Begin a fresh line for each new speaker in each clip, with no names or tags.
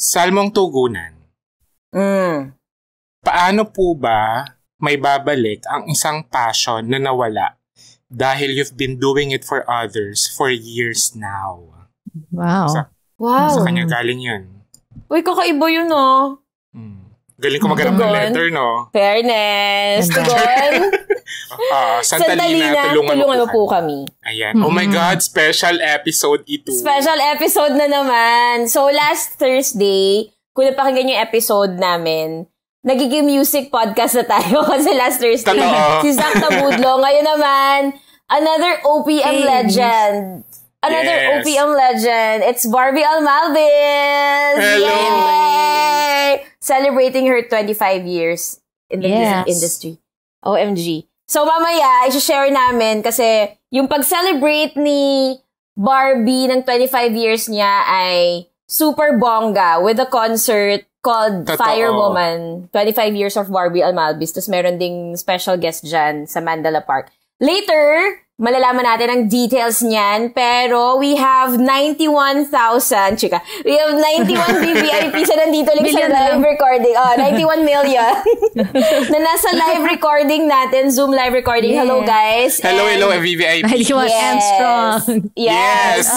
Salmong Tugunan. Paano po ba may babalik ang isang passion na nawala dahil you've been doing it for others for years now?
Wow.
Sa kanya galing yun.
Uy, kakaiba yun, no?
Galing ko maghanap ng letter, no?
Fairness. Tugon.
Santalina, tulungan mo po kami. Ayan. Oh my God, special episode ito.
Special episode na naman. So, last Thursday, kung napakinggan yung episode namin, nagiging music podcast na tayo kasi last Thursday, si Zach Tabudlo. Ngayon naman, another OPM legend. OPM legend. It's Barbie Almalvis.
Hello.
Yay! Celebrating her 25 years in the music industry. OMG. So, mamaya, i-share namin kasi yung pag-celebrate ni Barbie ng 25 years niya ay super bongga with a concert called Firewoman. 25 years of Barbie Almalvis. Tapos meron ding special guest dyan sa Mandala Park. Later, malalaman natin ang details niyan, pero we have 91,000, we have 91 VVIPs na nandito lang sa live recording. 91 million na nasa live recording natin, Zoom live recording. Yeah. Hello, guys.
Hello, VVIP.
91 M strong.
Yes.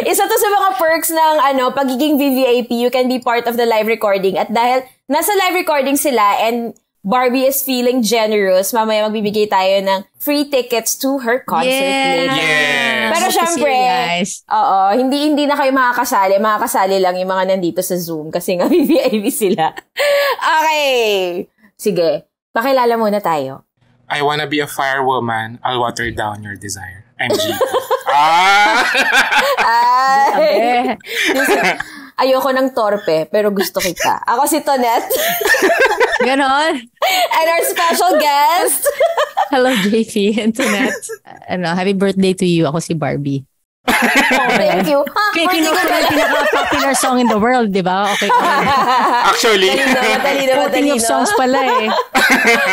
Isa to sa mga perks ng pagiging VVIP. You can be part of the live recording. At dahil nasa live recording sila and Barbie is feeling generous, mamaya magbibigay tayo ng free tickets to her concert later.
Yes.
Pero syempre, hindi na kayo makakasali. Makakasali lang yung mga nandito sa Zoom kasi nga VVIP sila. Okay. Sige, pakilala muna tayo.
I wanna be a firewoman. I'll water down your desire. I'm G.
Ayoko ng torpe, pero gusto kita. Ako si Tonette.
Ganon.
And our special guest.
Hello, JP and Tonette. Happy birthday to you. Ako si Barbie.
Thank you.
Kinuha ko yung pinaka-popular song in the world, di ba? Okay.
Actually.
Matalino.
Of songs pala eh.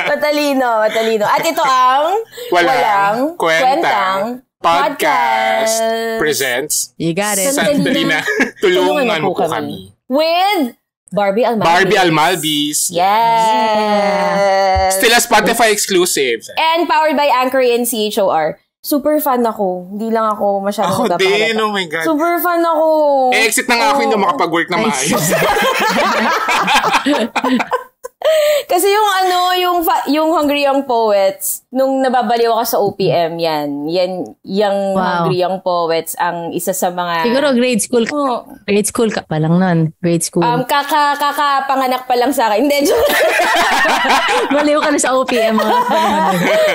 Matalino. At ito ang
Walang Kwentang Podcast presents
You got it.
Santalina, tulungan mo po kami.
With Barbie
Almalvis.
Yes.
Still a Spotify exclusive.
And powered by Anchor and CHOR. Super fan ako. Hindi lang ako masyadong
Ako din, oh my God.
Super fan ako.
Exit na nga ako hindi makapag-work na maayos.
Kasi yung Hungry Young Poets, nung nababaliw ka sa OPM, yung Hungry Young Poets, ang isa sa mga...
Siguro grade school ka pa lang nun. Grade school.
Kakapanganak pa lang sa akin. Hindi, joke.
Baliw ka na sa OPM.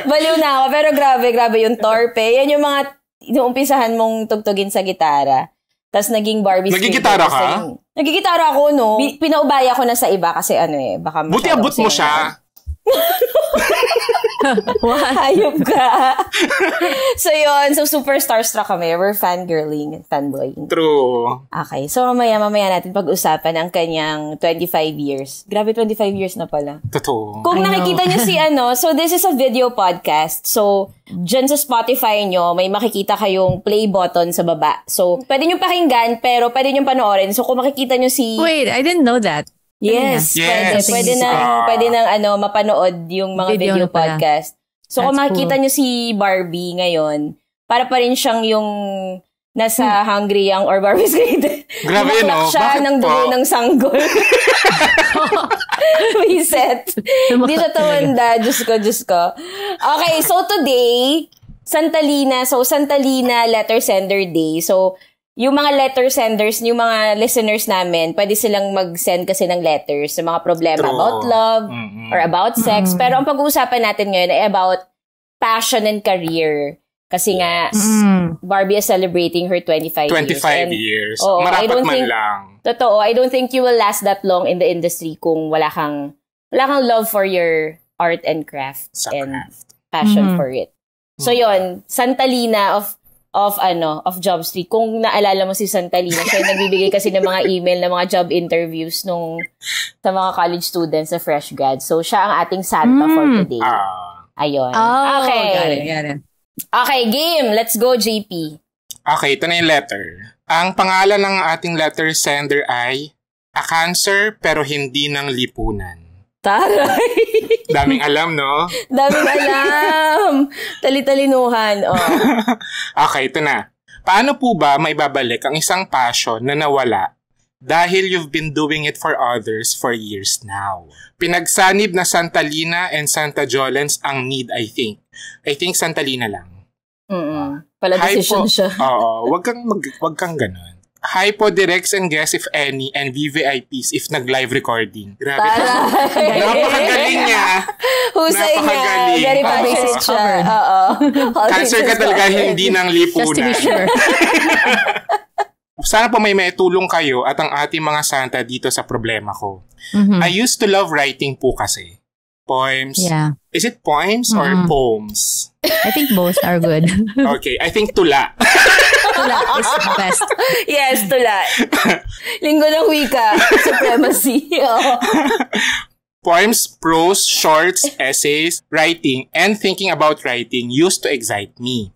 Baliw na ako, pero grabe yung torpe. Yan yung mga umpisahan mong tugtugin sa gitara. Tapos naging Barbie.
Nagigitara ka?
Nagigitara ako, no? Pinaubaya ko na sa iba kasi baka
buti abot mo siya.
Hayop ka. So super starstruck kami. We're fangirling and fanboying.
True.
Okay, so mamaya natin pag-usapan ang kanyang 25 years. Grabe, 25 years na pala.
Totoo.
Kung nakikita niyo so this is a video podcast. So, dyan sa Spotify nyo, may makikita kayong play button sa baba. So, pwede nyo pakinggan, pero pwede nyo panoorin. So, kung makikita nyo
Wait, I didn't know that.
Yes. Pwede nang mapanood yung mga video podcast. So, kung makikita nyo si Barbie ngayon, para pa rin siyang yung nasa Hungry Young or Barbie's Grade.
Grabe yun, no?
Siya ng dugo ng sanggol. Reset. Hindi siya tumanda. Diyos ko. Okay, so today, Santalina Letter Sender Day. So, yung mga letter senders, yung mga listeners namin, pwede silang mag-send kasi ng letters sa mga problema about love or about sex. Pero ang pag-uusapan natin ngayon ay about passion and career. Kasi nga, Barbie is celebrating her 25
years.
Marapat
man lang.
Totoo, I don't think you will last that long in the industry kung wala kang love for your art and craft and passion for it. So yon, Santalina of Job Street. Kung naalala mo si Santalina, siya nagbibigay kasi ng mga email ng mga job interviews sa mga college students sa fresh grads. So, siya ang ating Santa for today. Ayun. Okay.
Got it.
Okay, game. Let's go, JP.
Okay, ito na yung letter. Ang pangalan ng ating letter sender ay A Cancer pero hindi ng lipunan.
Taray!
Daming alam, no?
Daming alam! Talitalinuhan. Oh.
Okay, ito na. Paano po ba maibabalik ang isang passion na nawala dahil you've been doing it for others for years now? Pinagsanib na Santa Lina and Santa Jolens ang need, I think. I think Santa Lina lang.
Pala decision siya.
Oo, wag kang ganun. Hi po, directs and guests if any, and VVIPs if nag-live recording. Grabe. Napakagaling niya.
Husay niya. Very passionate siya. Oo.
Cancer ka talaga, hindi ng lipunan.
Just to be sure.
Sana po may maitulong kayo at ang ating mga Santa dito sa problema ko. I used to love writing po kasi. Poems.
Yeah.
Is it poems or poems?
I think both are good.
Okay, I think tula.
Tula is the best.
Yes, tula. Linggo ng wika. Supremacy.
Poems, prose, shorts, essays, writing, and thinking about writing used to excite me.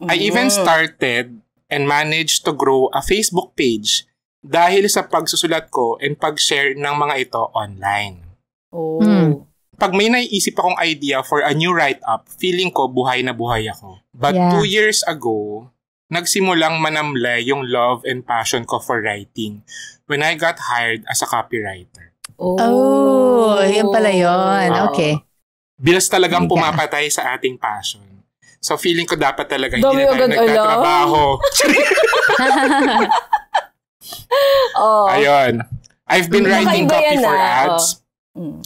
I even started and managed to grow a Facebook page dahil sa pagsusulat ko and pag-share ng mga ito online. Pag may naiisip akong idea for a new write-up, feeling ko buhay na buhay ako. But 2 years ago, nagsimulang manamlay yung love and passion ko for writing when I got hired as a copywriter.
Yun pala yun. Okay.
Bilas talagang pumapatay sa ating passion. So feeling ko dapat talaga hindi na tayo nagtatrabaho. Ayun. I've been writing copy for ads.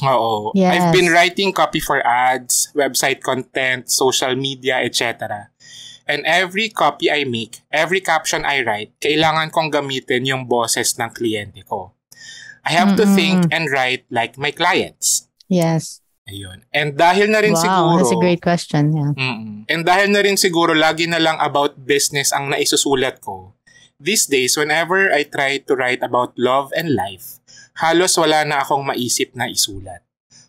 Oo.
Yes.
I've been writing copy for ads, website content, social media, etc. And every copy I make, every caption I write, kailangan kong gamitin yung boses ng kliyente ko. I have to think and write like my clients.
Yes.
Ayun. And dahil na rin siguro...
Wow, that's a great question. Yeah.
And dahil na rin siguro lagi na lang about business ang naisusulat ko, these days, whenever I try to write about love and life, halos wala na akong maisip na isulat.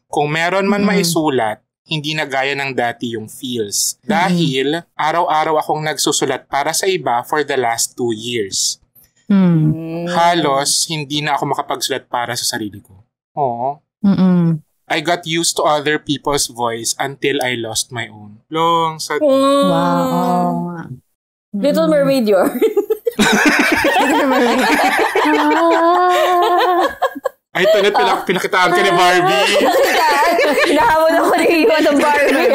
Kung meron man maisulat, hindi na gaya ng dati yung feels. Dahil araw-araw akong nagsusulat para sa iba for the last 2 years. Halos hindi na ako makapagsulat para sa sarili ko. Oo. I got used to other people's voice until I lost my own. Long sad.
Wow.
Little Mermaid yun.
Little Mermaid.
Ay, ito na pinakitaan ka ni Barbie.
Hinahamon ako ni Iwa ng Barbie.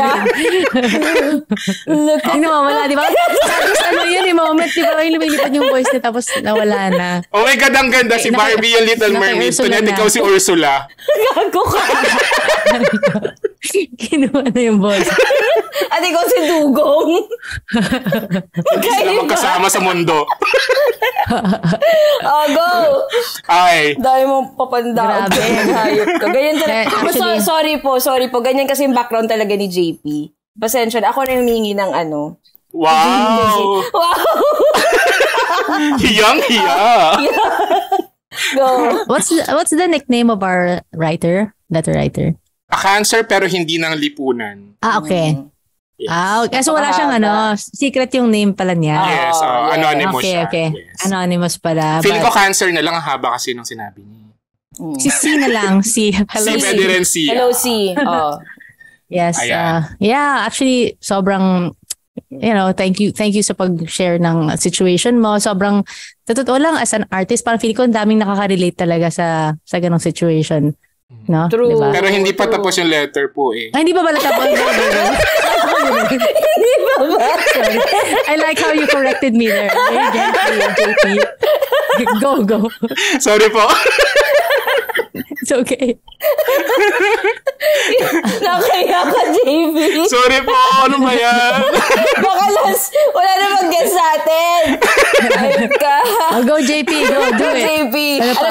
Hindi nawawala, di ba? Tapos ano yun, yung moment, di ba? Yung lumilipad yung voice niya, tapos nawala na.
Oh my God, ang ganda. Si Barbie yung Little Mermaid. Tunet, ikaw si Ursula.
Gago ka.
Kinuha na yung voice.
At ikaw si Dugong.
Hindi sila magkasama sa mundo.
Go!
Ay.
Dahil mong papanda.
Grabe.
Ganyan talaga.
Actually,
sorry po. Ganyan kasi yung background talaga ni JP. Pasensya na. Ako na humingi ng ano.
Wow! Hiyang-hiya.
Go.
What's the nickname of our letter writer?
A Cancer pero hindi ng lipunan.
Okay.
Yes.
So wala siyang secret yung name pala niya.
Yes, anonymous siya.
Okay.
Yes.
Anonymous pala.
Feeling ko Cancer na lang, ang haba kasi nung sinabi niya.
Si C na lang. Hello
C. Pwede rin C.
Hello C.
Yes.
Ayan.
Actually, sobrang, thank you sa pag-share ng situation mo. Sobrang, totoo lang, as an artist, parang feeling ko ang daming nakaka-relate talaga sa ganong situation. No?
True.
Diba?
Pero hindi pa tapos yung letter po eh.
Ay, hindi pa pala tapos.
Hindi pa ba?
Sorry. I like how you corrected me there. Very gently, JP. Go.
Sorry po.
It's okay.
Nakaya ka, JP.
Sorry po. Ano ba yan?
Baka wala na mag-guess sa atin. Ayun ka.
Go, JP. Go, do it.
JP.
Ano pa?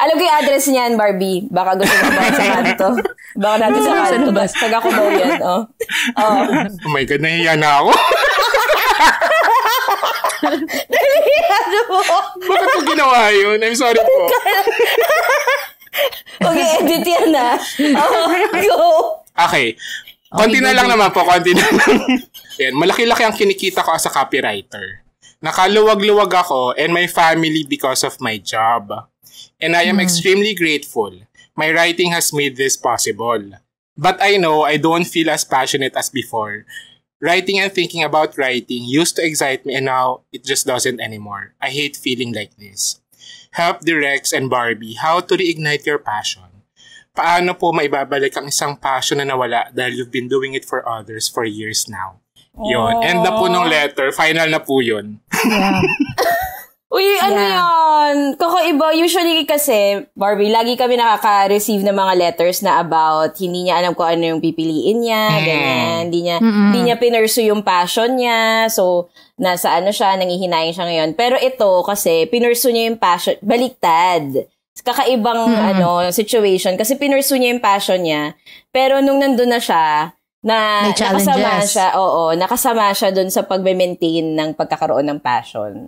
Alam ko yung address niyan, Barbie. Baka gusto mo ba sa kanto? Baka natin sa kanto. Taga ko daw yan. Oh
my God, nahiya na ako.
Ano mo?
Bakit ko ginawa yun? I'm sorry po.
Okay, edit yan na. Go.
Okay. Konti na lang naman po. Konti na lang. Yan, malaki-laki ang kinikita ko as a copywriter. Nakaluwag-luwag ako and my family because of my job. And I am extremely grateful. My writing has made this possible. But I know I don't feel as passionate as before. Writing and thinking about writing used to excite me and now it just doesn't anymore. I hate feeling like this. Help Rex and Barbie how to reignite your passion. Paano po maibabalik ang isang passion na nawala dahil you've been doing it for others for years now? Yun. End na po nung letter. Final na po yun.
Yeah.
Uy, ano yan? Kakaiba. Usually kasi, Barbie, lagi kami nakaka-receive ng mga letters na about hindi niya alam kung ano yung pipiliin niya, ganyan. Hindi niya pinursu yung passion niya. So, nasa ano siya, nangihinayin siya ngayon. Pero ito, kasi pinursu niya yung passion, baliktad. Kakaibang situation. Kasi pinursu niya yung passion niya. Pero nung nandun na siya, nakasama siya dun sa pag-maintain ng pagkakaroon ng passion.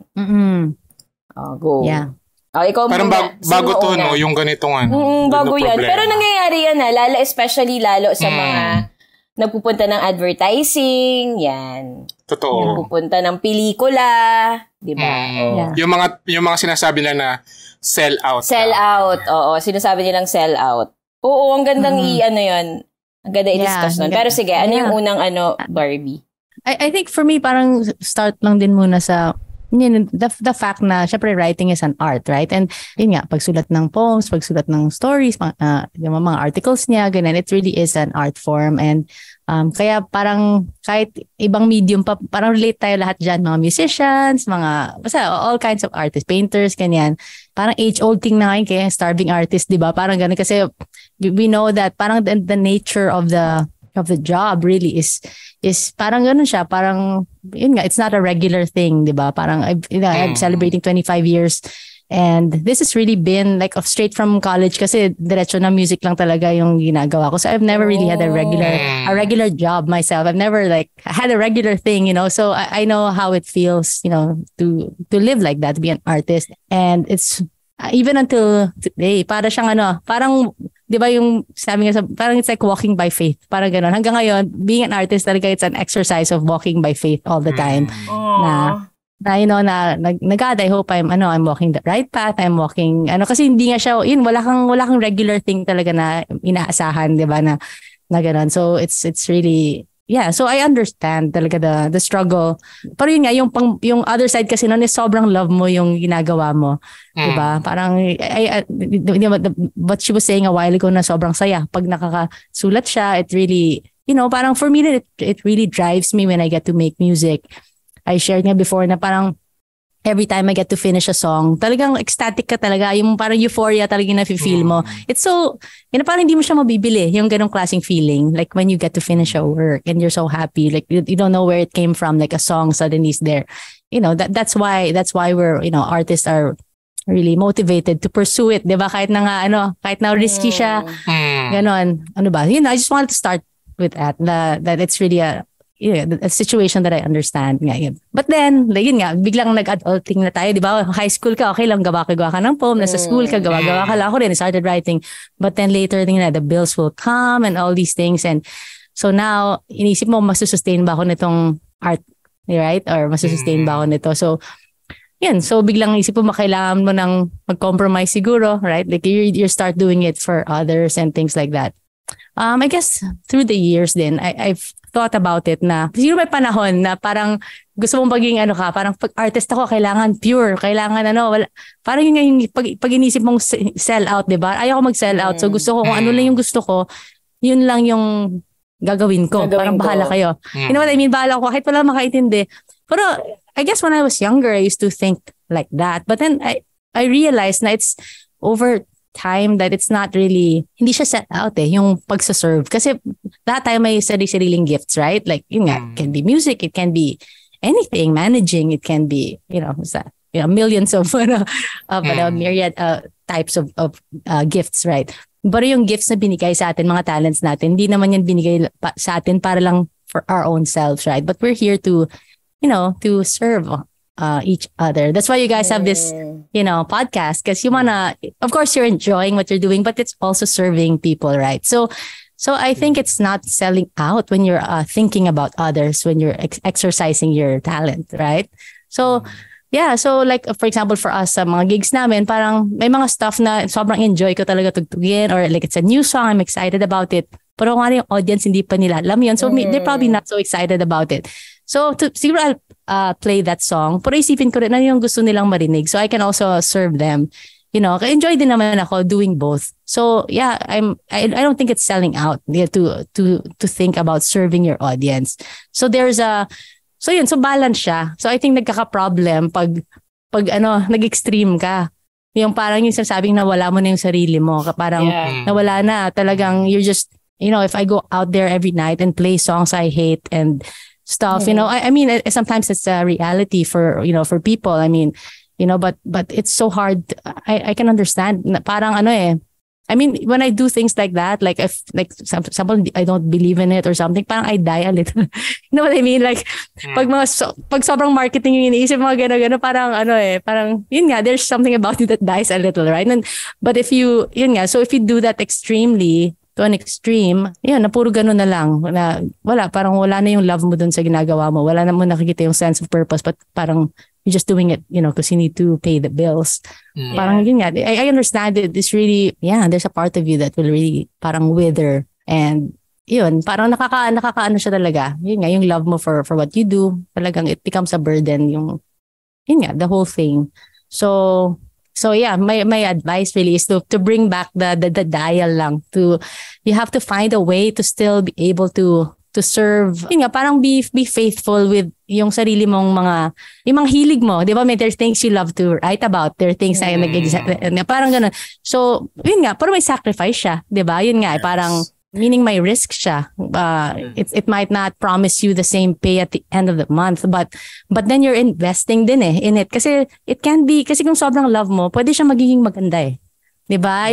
Go.
Yeah.
Ikaw
parang bago to, no? Yung ganitong
bago yan. Pero nangyayari yan especially lalo sa mga nagpupunta ng advertising, yan.
Totoo.
Nagpupunta ng pelikula, di ba?
Yeah.
Yung mga sinasabi na sell out.
Sell out, oo. Sinasabi nilang sell out. Oo, ang gandang yun. Ang ganda i-discuss nun. Pero sige, ano yung unang Barbie?
I think for me, parang start lang din muna sa the fact na syempre writing is an art, right? And yun nga, pagsulat ng poems, pagsulat ng stories, yung mga articles niya, ganun, it really is an art form. And kaya parang kahit ibang medium pa, parang relate tayo lahat dyan, mga musicians, basta all kinds of artists, painters, ganyan. Parang age-old thing na ngayon, kaya starving artist, di ba? Parang ganun kasi we know that parang the nature of the job really is parang ganun siya, parang yun nga, it's not a regular thing, di ba? Parang I'm celebrating 25 years and this has really been like straight from college kasi diretso na music lang talaga yung ginagawa ko. So I've never really had a regular job myself. I've never had a regular thing, so I know how it feels, to live like that, to be an artist. And it's even until today, para siyang parang, di ba yung sabi nga, parang it's like walking by faith. Parang gano'n. Hanggang ngayon, being an artist talaga, it's an exercise of walking by faith all the time. God, I hope I'm walking the right path. I'm walking, kasi hindi nga siya, wala kang regular thing talaga na inaasahan, di ba, na gano'n. So, it's really, yeah, so I understand talaga the struggle. Pero yun nga, yung other side kasi nun is sobrang love mo yung ginagawa mo. Diba? Parang, what she was saying a while ago na sobrang saya. Pag nakakasulat siya, it really, parang for me, it really drives me when I get to make music. I shared nga before na parang every time I get to finish a song, talagang ecstatic ka talaga. Yung parang euphoria talaga yung nafe-feel mo. It's so, parang hindi mo siya mabibili. Yung ganong klaseng feeling. Like when you get to finish a work and you're so happy. Like you don't know where it came from. Like a song suddenly is there. That's why we're, artists are really motivated to pursue it. Diba? Kahit na risky siya. Ganon. Ano ba? I just wanted to start with that it's really a situation that I understand nga yun. But then, yun nga, biglang nag-adulting na tayo, di ba? High school ka, okay lang, gawa ka ng poem. Nasa school ka, gawa ka lang. Ako rin, I started writing. But then later, the bills will come and all these things. And so now, inisip mo, masusustain ba ako nitong art, right? Or masusustain ba ako nito? So, yun. So, biglang isip mo, kailangan mo nang mag-compromise siguro, right? Like, you start doing it for others and things like that. I guess, through the years din, I've thought about it na siguro may panahon na parang gusto mong maging parang pag artist ako kailangan pure, kailangan wala, parang yung pag inisip mong sell out, diba? Ayoko mag-sell out, so gusto ko kung ano lang yung gusto ko, yun lang yung gagawin ko. Parang bahala kayo. You know what I mean? Bahala ko kahit wala makaintindi. Pero I guess when I was younger, I used to think like that. But then I realized na it's over time that it's not really, hindi siya set out yung pagsaserve. Kasi that time may sariling gifts, right? Like, yun nga, it can be music, it can be anything, managing, it can be, millions of myriad types of gifts, right? But yung gifts na binigay sa atin, mga talents natin, hindi naman yan binigay sa atin para lang for our own selves, right? But we're here to, to serve each other. That's why you guys have this, podcast, because you wanna, of course, you're enjoying what you're doing, but it's also serving people, right? So I think it's not selling out when you're thinking about others, when you're exercising your talent, right? So, yeah. So like, for example, for us, sa mga gigs namin, parang may mga stuff na sobrang enjoy ko talaga tugtugin, or like it's a new song, I'm excited about it. Pero kung ano yung audience, hindi pa nila alam yun. So they're probably not so excited about it. So siguro I'll play that song. Pero isipin ko rin ano yung gusto nilang marinig. So I can also serve them. You know, enjoy din naman ako doing both. So yeah, I don't think it's selling out, yeah, to think about serving your audience. So so balance siya. So I think nagkaka-problem pag nag-extreme ka. Yung parang yung sasabing nawala mo na yung sarili mo. Parang nawala na. Talagang you're just, if I go out there every night and play songs I hate and stuff, I mean, sometimes it's a reality for people. I mean, but it's so hard. I can understand. Parang I mean, when I do things like that, like if example, I don't believe in it or something, parang I die a little. You know what I mean? Like pag sobrang marketing yung iniisip mga gano parang parang yun nga, there's something about it that dies a little, right? But if you so if you do that extremely to an extreme, na puro gano'n na lang. Parang wala na yung love mo dun sa ginagawa mo. Wala na mo nakikita yung sense of purpose, but parang you're just doing it, because you need to pay the bills. Yeah. Parang yun nga, I understand it. It's really, there's a part of you that will really parang wither. And yun, parang nakakaano siya talaga. Yun nga, yung love mo for what you do, talagang it becomes a burden, the whole thing. So yeah, my advice really is to bring back the dial lang. You have to find a way to still be able to serve. Yun nga, parang be faithful with yung sarili mong yung mga hilig mo. Di ba? There's things you love to write about. There are things na parang ganun. So, yun nga, pero may sacrifice siya. Di ba? Yun nga, parang meaning may risk siya. It might not promise you the same pay at the end of the month, but then you're investing din in it. Kasi it can be, kasi kung sobrang love mo, pwede siya magiging maganda . Diba?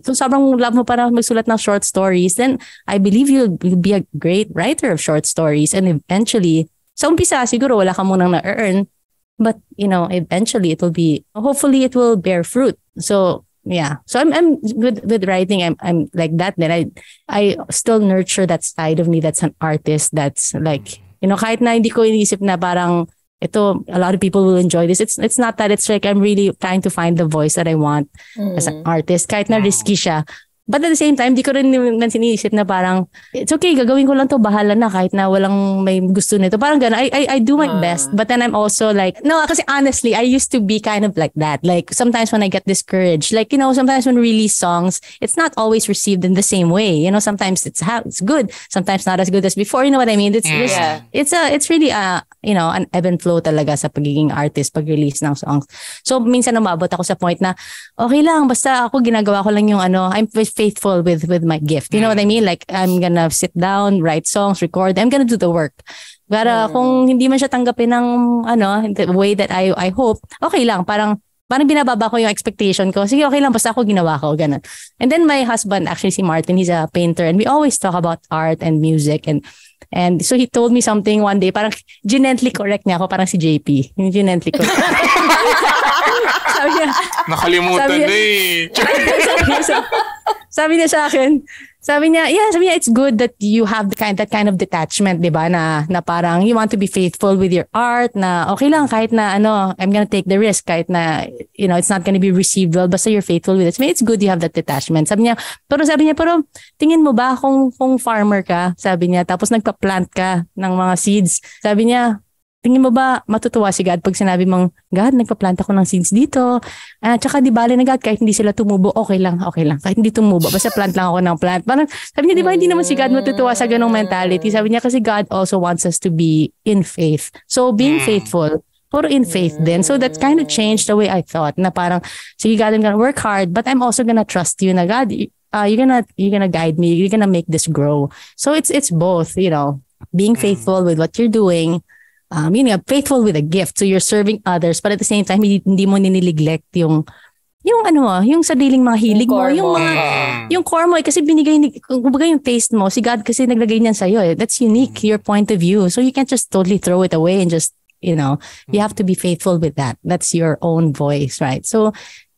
Kung sobrang love mo para magsulat ng short stories, then I believe you'll be a great writer of short stories. And eventually, sa umpisa, siguro wala ka munang na-earn. But, eventually hopefully it will bear fruit. So, yeah. So I'm with writing. I'm like that. Then I still nurture that side of me that's an artist. That's like, kahit na hindi ko inisip na parang, a lot of people will enjoy this. It's not that. It's like I'm really trying to find the voice that I want as an artist. Kahit na risky siya. But at the same time, di ko rin naman sinisip na parang, it's okay, gagawin ko lang to, bahala na kahit na walang may gusto nito. Parang gano'n, I do my best. But then I'm also like, no, kasi honestly, I used to be kind of like that. Like sometimes when I get discouraged, like, sometimes when we release songs, it's not always received in the same way. Sometimes it's good, sometimes not as good as before. You know what I mean? It's really an ebb and flow talaga sa pagiging artist, pag-release ng songs. So minsan umabot ako sa point na, okay lang, basta ako ginagawa ko lang yung I'm faithful with my gift. You know what I mean? Like, I'm gonna sit down, write songs, record. I'm gonna do the work. Pero kung hindi man siya tanggapin ng the way that I hope, okay lang. Parang binababa ko yung expectation ko. Sige, okay lang. Basta ako ginawa ko. Ganun. And then my husband, actually si Martin, he's a painter. And we always talk about art and music. And so he told me something one day. Parang gently correct niya ako. Parang si JP. Yung gently correct. Sabi niya,
nakalimutan
sabi niya sa akin, sabi niya, it's good that you have that kind of detachment, di ba? Na parang you want to be faithful with your art, na okay lang kahit na I'm gonna take the risk kahit na, it's not gonna be received well, basta you're faithful with it. So it's good you have that detachment. Sabi niya, pero tingin mo ba kung farmer ka, sabi niya, tapos nagpa-plant ka ng mga seeds, sabi niya, tingin mo ba matutuwa si God pag sinabi mong, God, nagpa-plant ako ng seeds dito. Tsaka di bale na God, kahit hindi sila tumubo, okay lang. Kahit hindi tumubo, basta plant lang ako ng plant. Parang, sabi niya, di ba hindi naman si God matutuwa sa ganong mentality? Sabi niya, kasi God also wants us to be in faith. So being faithful, puro in faith din. So that kind of changed the way I thought, na parang, sige God, I'm gonna work hard, but I'm also gonna trust you na God, you're gonna guide me, you're gonna make this grow. So it's both, being faithful with what you're doing, faithful with a gift. So you're serving others, but at the same time, hindi mo ninineglect yung sariling mga hilig mo, yung core mo, kasi binigay kumbaga yung taste mo, si God kasi naglagay niyan sa'yo. That's unique, your point of view. So you can't just totally throw it away and just, you have to be faithful with that. That's your own voice, right? So,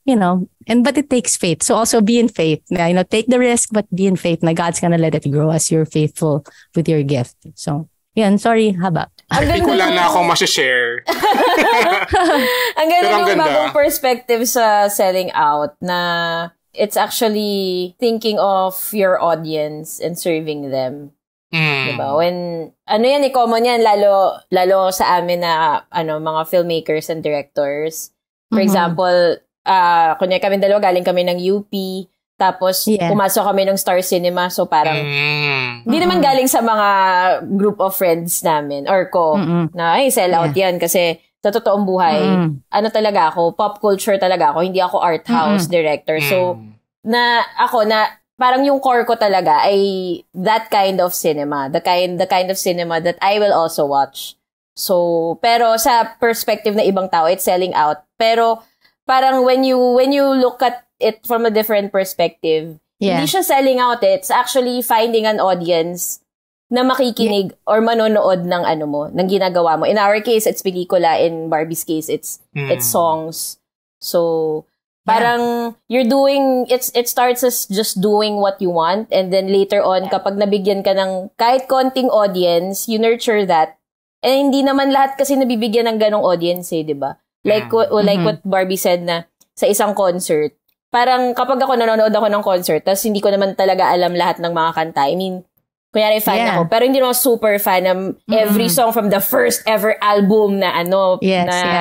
but it takes faith. So also be in faith. Take the risk, but be in faith na God's gonna let it grow as you're faithful with your gift. So, sorry, haba.
Hindi ko lang na akong masashare.
Ang ganda ng bagong perspective sa selling out na it's actually thinking of your audience and serving them. Diba? When, common yan, lalo sa amin na, mga filmmakers and directors. For example, kunya kami dalawa, galing kami ng UP, tapos pumasok kami ng Star Cinema, so parang, hindi naman galing sa mga group of friends namin, or ko, na, sell out yan, kasi, sa totoong buhay, talaga ako, pop culture talaga ako, hindi ako art house director, so, parang yung core ko talaga ay that kind of cinema. The kind of cinema that I will also watch. So, pero sa perspective na ibang tao, it's selling out. Pero parang when you look at it from a different perspective, hindi siya selling out. It's actually finding an audience na makikinig or manonood ng ng ginagawa mo. In our case, it's pelikula. In Barbie's case, it's songs. So, parang you're doing, it starts as just doing what you want, and then later on, kapag nabigyan ka ng kahit konting audience, you nurture that. And hindi naman lahat kasi nabibigyan ng ganong audience di ba? Like what Barbie said na sa isang concert, parang kapag nanonood ako ng concert, tas hindi ko naman talaga alam lahat ng mga kanta. I mean, kunyari fan ako, pero hindi naman super fan ng every song from the first ever album na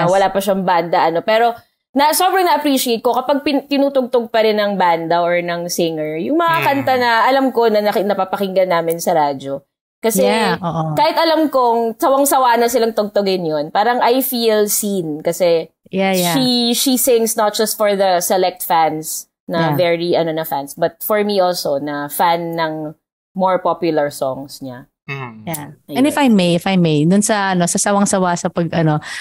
wala pa siyang banda, pero sobrang na-appreciate ko kapag tinutugtog pa rin ng banda or ng singer, yung mga kanta na alam ko na napapakinggan namin sa radyo. Kasi kahit alam kong sawang-sawa na silang tugtugin yun, parang I feel seen kasi she sings not just for the select fans na very na fans, but for me also na fan ng more popular songs niya.
Yeah. And if I may, dun sa sa sawang-sawa sa pag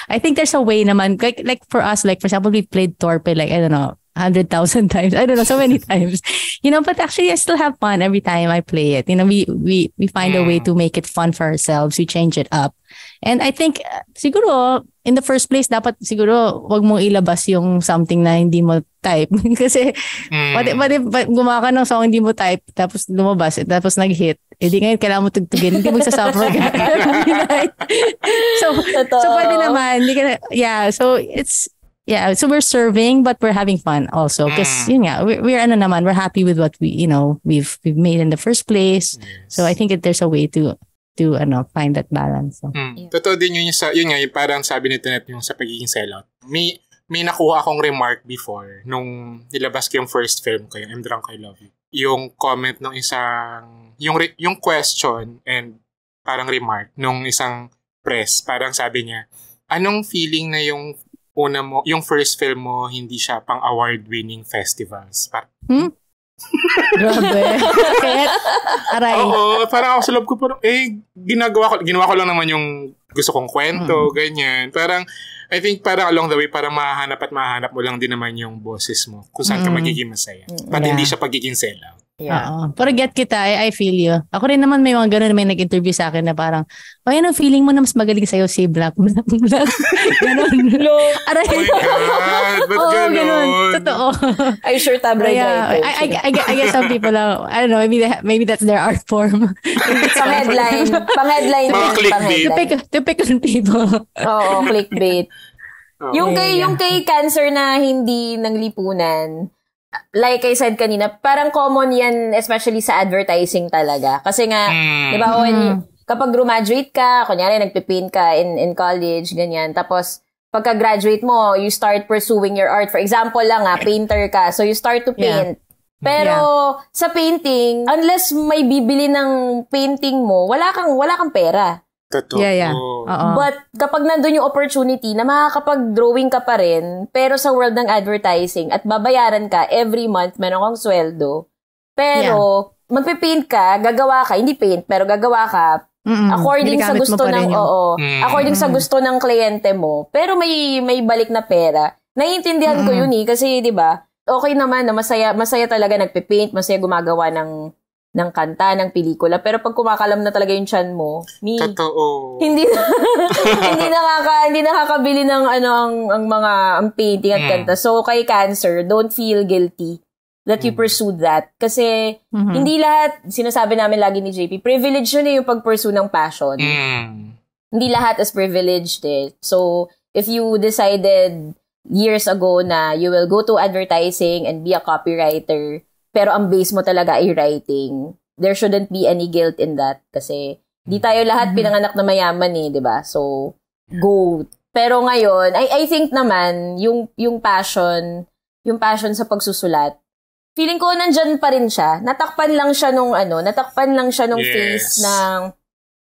I think there's a way naman, like for us, like for example, we played Torpe, like I don't know, 100,000 times. I don't know, so many times. But actually I still have fun every time I play it. We find a way to make it fun for ourselves. We change it up. And I think siguro in the first place dapat siguro wag mong ilabas yung something na hindi mo type kasi what if gumawa ka ng song hindi mo type tapos lumabas tapos nag-hit di ngayon kailangan mo tugtugin hindi magsasuffer ka. so pwede naman so it's so we're serving but we're having fun also because we're we're happy with what we've made in the first place. So I think there's a way to find that balance. So.
Totoo din yun yung parang sabi ni Tenet yung sa pagiging sellout. May nakuha akong remark before nung nilabas ko yung first film ko, yung I'm Drunk, I Love You. Yung comment nung isang, yung question and parang remark nung isang press, parang sabi niya, anong feeling na yung yung first film mo hindi siya pang award-winning festivals?
Grabe. Aray.
Oo, parang ako sa loob ko parang, ginawa ko lang naman yung gusto kong kwento, ganyan. Parang, I think parang along the way, parang mahahanap mo lang din naman yung boses mo kung saan ka magiging masaya. But hindi siya pagiging sellout.
Yeah. Pero get kita, I feel you. Ako rin naman may mga ganun, may nag-interview sa akin na parang, ano feeling mo na mas magaling sa'yo si Black. Ganun.
Aray. Oh my God, ba't ganun?
Totoo.
Are you sure tabloid writer?
I guess some people, I don't know, maybe that's their art form.
Pang-headline. Pang-headline.
Mga clickbait.
Typical people.
Oo, clickbait. Yung kay cancer na hindi ng lipunan, like I said kanina, parang common yan, especially sa advertising talaga. Kasi nga, di ba, kapag graduate ka, kunyari, nagpipaint ka in college, ganyan. Tapos, pagka-graduate mo, you start pursuing your art. For example lang, painter ka. So, you start to paint. Pero, sa painting, unless may bibili ng painting mo, wala kang pera.
Totoo.
Yeah.
But kapag nandun yung opportunity na makakapag-drawing ka pa rin, pero sa world ng advertising at babayaran ka every month, meron kang sweldo. Pero magpipaint ka, gagawa ka, hindi paint, pero gagawa ka according sa gusto ng according sa gusto ng kliyente mo. Pero may balik na pera. Naiintindihan ko yun kasi 'di ba? Okay naman na masaya talaga nagpipaint, masaya gumagawa ng kanta, ng pelikula. Pero pag kumakalam na talaga yung tiyan mo,
totoo.
Hindi nakakabili ng ang painting at kanta. So, kay cancer, don't feel guilty that you pursued that. Kasi, hindi lahat, sinasabi namin lagi ni JP, privilege yun yung pag-pursue ng passion. hindi lahat is privileged eh. So, if you decided years ago na you will go to advertising and be a copywriter, pero ang base mo talaga ay writing, there shouldn't be any guilt in that kasi di tayo lahat pinanganak na mayaman eh, 'di ba? So, go. Pero ngayon, I think naman yung passion sa pagsusulat, feeling ko nandyan pa rin siya. Natakpan lang siya nung phase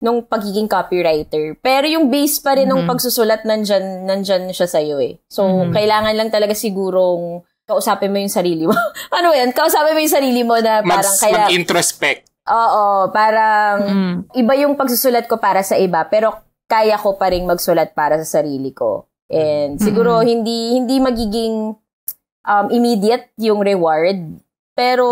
nung pagiging copywriter. Pero yung base pa rin ng pagsusulat nandyan siya sa'yo eh. So, kailangan lang talaga sigurong kausapin mo yung sarili mo. Ano yan? Kausapin mo yung sarili mo na parang
mag-introspect.
Oo, parang iba yung pagsusulat ko para sa iba, pero kaya ko pa rin magsulat para sa sarili ko. And siguro hindi magiging immediate yung reward. Pero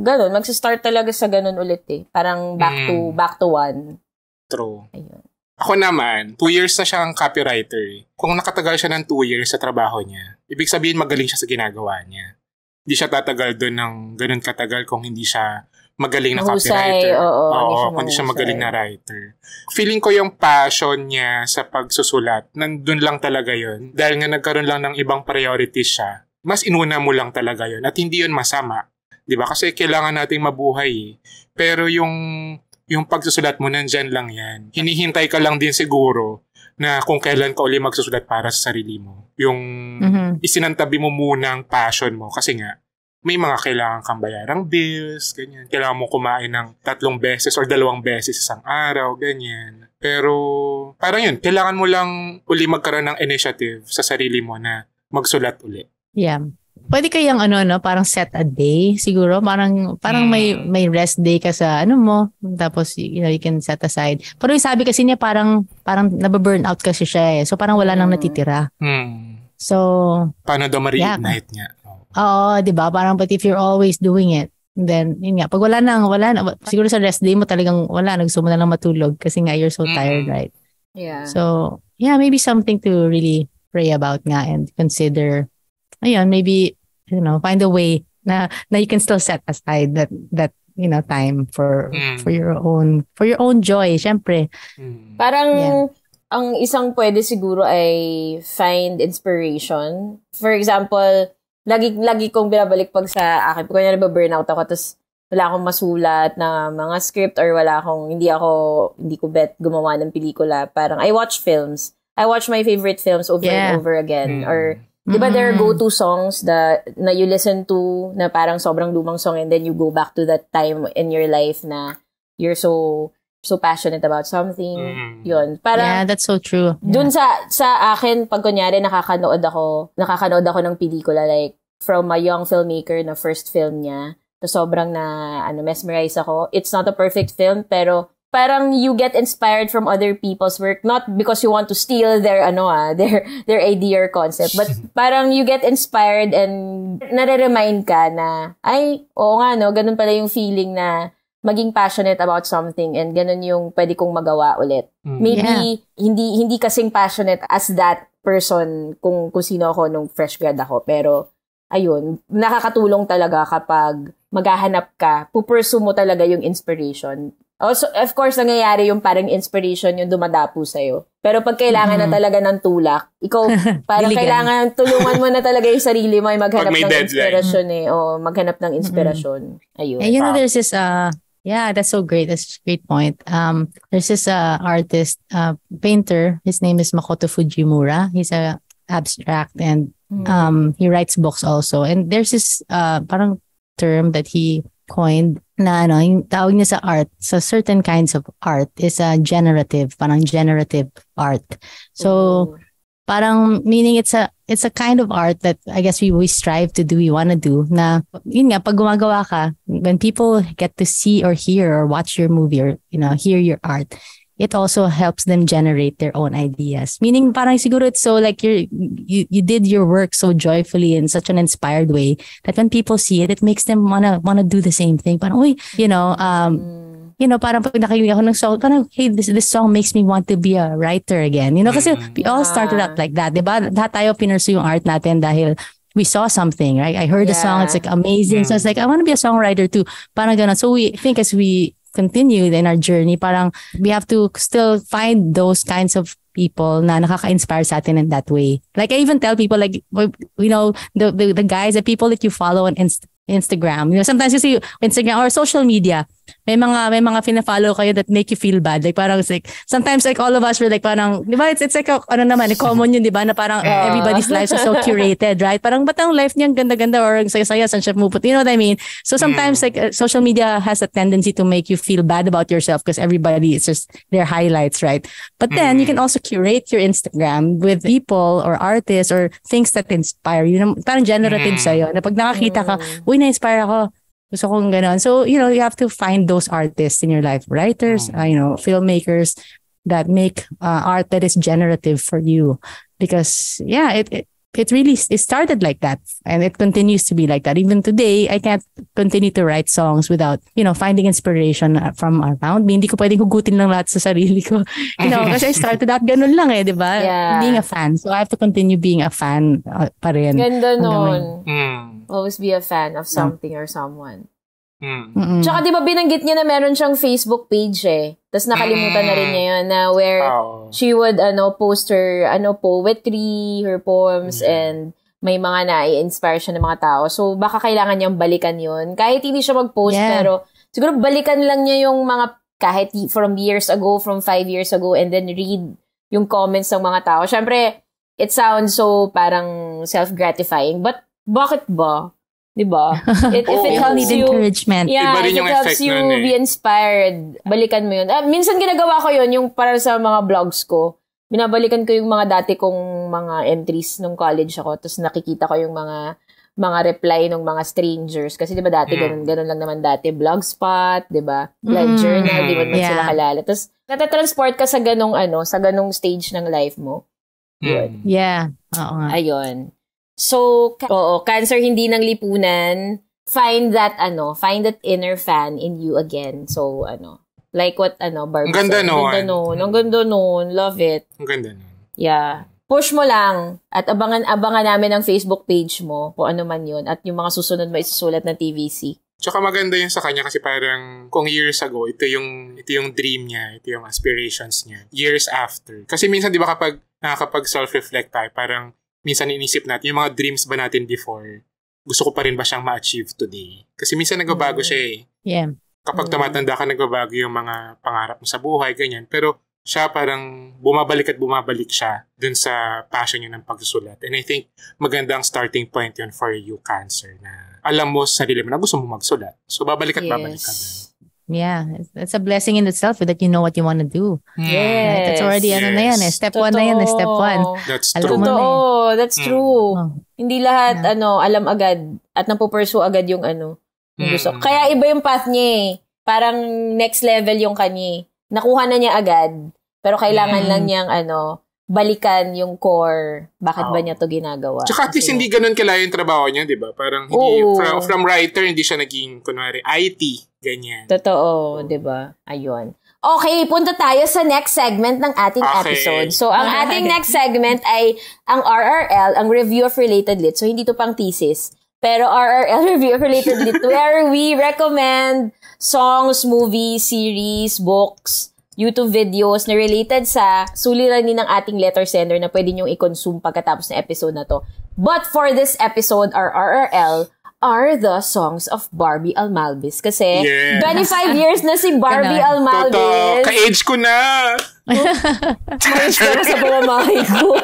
ganun, magsa-start talaga sa ganun ulit eh. Parang back to one.
True.
Ayun.
Ako naman, 2 years na siyang copywriter. Kung nakatagal siya ng 2 years sa trabaho niya, ibig sabihin magaling siya sa ginagawa niya. Hindi siya tatagal doon ng ganun katagal kung hindi siya magaling na copywriter. Oo, kung hindi siya magaling na writer. Feeling ko yung passion niya sa pagsusulat, nandun lang talaga yun. Dahil nga nagkaroon lang ng ibang priorities siya, mas inuna mo lang talaga yun. At hindi yun masama. Diba? Kasi kailangan nating mabuhay eh. Pero yung pagsusulat mo, nandyan lang yan. Hinihintay ka lang din siguro na kung kailan ka uli magsusulat para sa sarili mo. Yung isinantabi mo muna ang passion mo kasi nga, may mga kailangan kang bayarang bills, ganyan. Kailangan mo kumain ng 3 beses or 2 beses isang araw, ganyan. Pero parang yun, kailangan mo lang uli magkaroon ng initiative sa sarili mo na magsulat uli.
Yeah. Pwede kayang parang set a day siguro, parang may rest day ka sa mo, tapos you can set aside. Pero yung sabi kasi niya parang nababurn out kasi siya eh. So parang wala nang natitira. So
paano daw ma-reignite niya?
Oo, 'di ba? Parang but if you're always doing it, then yun nga, pag wala na, siguro sa rest day mo talagang wala, gusto mo na lang matulog kasi nga you're so tired, right?
Yeah.
So, yeah, maybe something to really pray about nga and consider. Ayun, maybe, find a way na you can still set aside that time for your own joy, syempre.
Parang ang isang pwede siguro ay find inspiration. For example, lagi kong binabalik pag sa akin. Pag kunyari burnout ako, tapos wala akong masulat na mga script or hindi ko bet gumawa ng pelikula. Parang I watch films. I watch my favorite films over and over again. Or, di ba there are go-to songs na you listen to na parang sobrang lumang song and then you go back to that time in your life na you're so passionate about something. Yun. Parang,
yeah, that's so true.
Dun sa akin, pag kunyari nakakanood ako ng pelikula, like, from a young filmmaker na first film niya, so sobrang mesmerize ako. It's not a perfect film, pero parang you get inspired from other people's work, not because you want to steal their idea or concept, but parang you get inspired and nare-remind ka na, ay, oo nga, ganun pala yung feeling na maging passionate about something and ganun yung pwede kong magawa ulit. Maybe hindi kasing passionate as that person kung sino ako nung fresh grad ako, pero ayun, nakakatulong talaga kapag maghahanap ka, pupursue mo talaga yung inspiration. Also, of course, nangyayari yung parang inspiration yung dumadapo sa'yo. Pero pag kailangan na talaga ng tulak, ikaw, parang kailangan tulungan mo na talaga yung sarili mo ay maghanap ng inspirasyon eh. O maghanap ng inspirasyon. Ayun.
And there's this, yeah, that's so great. That's a great point. There's this artist, painter. His name is Makoto Fujimura. He's a abstract and he writes books also. And there's this parang term that he coined na yung tawag niya sa art, sa certain kinds of art is generative art. So parang meaning it's a kind of art that I guess we strive to do, we want to do, na yun nga, pag gumagawa ka, when people get to see or hear or watch your movie or hear your art, it also helps them generate their own ideas. Meaning parang siguro it's so like you did your work so joyfully in such an inspired way that when people see it, it makes them wanna do the same thing. Parang, parang pag nakikinig ako ng song, parang, hey, this song makes me want to be a writer again. Kasi we all started out like that. Diba? Lahat tayo pinursue yung art natin dahil we saw something, right? I heard a song, it's like amazing. So it's like, I want to be a songwriter too. Parang ganun. So I think as we continue in our journey, parang we have to still find those kinds of people na nakaka-inspire sa atin in that way. Like I even tell people, like, you know, the guys, the people that you follow on Instagram. You know, sometimes you see Instagram or social media, may mga fina-follow kayo that make you feel bad. Like parang it's like, sometimes like all of us were like parang, di ba, it's like, ano naman, common yun, di ba, na parang everybody's lives are so curated, right? Parang ba't ang life niya ganda-ganda or ang saya-saya, saan siya pumupunta? You know what I mean? So sometimes like social media has a tendency to make you feel bad about yourself because everybody, it's just their highlights, right? But then you can also curate your Instagram with people or artists or things that inspire you. Parang generative sa'yo. Na pag nakakita ka, uy, na-inspire ako. Gusto kong ganon. So, you know, you have to find those artists in your life. Writers, you know, filmmakers that make art that is generative for you. Because, yeah, it really started like that. And it continues to be like that. Even today, I can't continue to write songs without, you know, finding inspiration from around me. Hindi ko pwedeng hugutin lang lahat sa sarili ko. You know, kasi I started out ganun lang di ba?
Yeah.
Being a fan. So, I have to continue being a fan pa rin.
Ganda nun. Always be a fan of something or someone. Tsaka di ba binanggit niya na meron siyang Facebook page Tapos nakalimutan na rin niya yun na where she would post her poetry, her poems, and may mga na-inspire siya ng mga tao. So baka kailangan niyang balikan yun. Kahit hindi siya mag-post, pero siguro balikan lang niya yung mga kahit from years ago, from 5 years ago, and then read yung comments ng mga tao. Syempre, it sounds so parang self-gratifying. But bakit ba? Diba? If it helps you,
encouragement.
Yeah, if it helps you be inspired, balikan mo yun. Minsan ginagawa ko yun, yung para sa mga vlogs ko. Binabalikan ko yung mga dati kong mga entries nung college ako. Tapos nakikita ko yung mga reply ng mga strangers. Kasi diba dati, ganun lang naman dati. Blogspot, diba? Live journal, di ba sila kalala. Tapos natatransport ka sa ganong stage ng life mo. Yun.
Yeah. Oo nga.
Ayun. So, Cancer hindi ng lipunan, find that inner fan in you again. So, like what, Barbie said. Ang ganda nun. Love it.
Ang ganda nun.
Yeah. Push mo lang at abangan namin ang Facebook page mo kung ano man yun at yung mga susunod mo isusulat ng TVC.
Tsaka maganda yun sa kanya kasi parang kung years ago, ito yung dream niya, ito yung aspirations niya. Years after. Kasi minsan, di ba kapag self-reflect tayo, parang minsan inisip natin, yung mga dreams ba natin before, gusto ko pa rin ba siyang ma-achieve today? Kasi minsan nagbabago siya
Yeah.
Kapag tumatanda ka, nagbabago yung mga pangarap mo sa buhay, ganyan. Pero siya parang bumabalik siya dun sa passion niya ng pagsusulat. And I think magandang starting point yun for you, Cancer, na alam mo sa sarili mo na gusto mo magsulat. So babalik ka dun.
Yeah, it's a blessing in itself that you know what you want to do.
Yes.
Right? That's already na yan Step 1 na yan Step 1.
That's
true.
That's true. Hindi lahat alam agad at napupursue agad yung gusto. Kaya iba yung path niya Parang next level yung kanya Nakuha na niya agad, pero kailangan lang niyang balikan yung core. Bakit ba niya to ginagawa?
Tsaka at least hindi ganun kalaya yung trabaho niya, di ba? Parang hindi, from writer, hindi siya naging, kunwari, IT, ganyan.
Totoo, di ba? Ayun. Okay, punta tayo sa next segment ng ating episode. So, ang ating next segment ay ang RRL, ang Review of Related Lit. So, hindi to pang thesis. Pero RRL, Review of Related Lit, where we recommend songs, movies, series, books, YouTube videos na related sa suliranin ng ating letter sender na pwede nyong i-consume pagkatapos ng episode na to. But for this episode, our RRL are the songs of Barbie Almalvis. Kasi 25 years na si Barbie Almalvis.
Totoo. Ka-age ko na.
Mayos ka na sa pamamahay ko.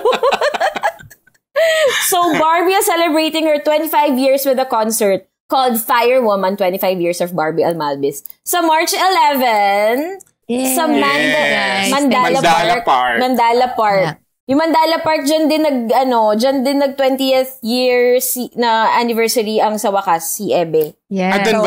So, Barbie is celebrating her 25 years with a concert called Fire Woman, 25 Years of Barbie Almalvis. Sa March 11... sa Mandala Park. Yeah. Yung Mandala Park, dyan din nag 20th year na anniversary ang sa wakas, si Ebe.
Yeah.
So,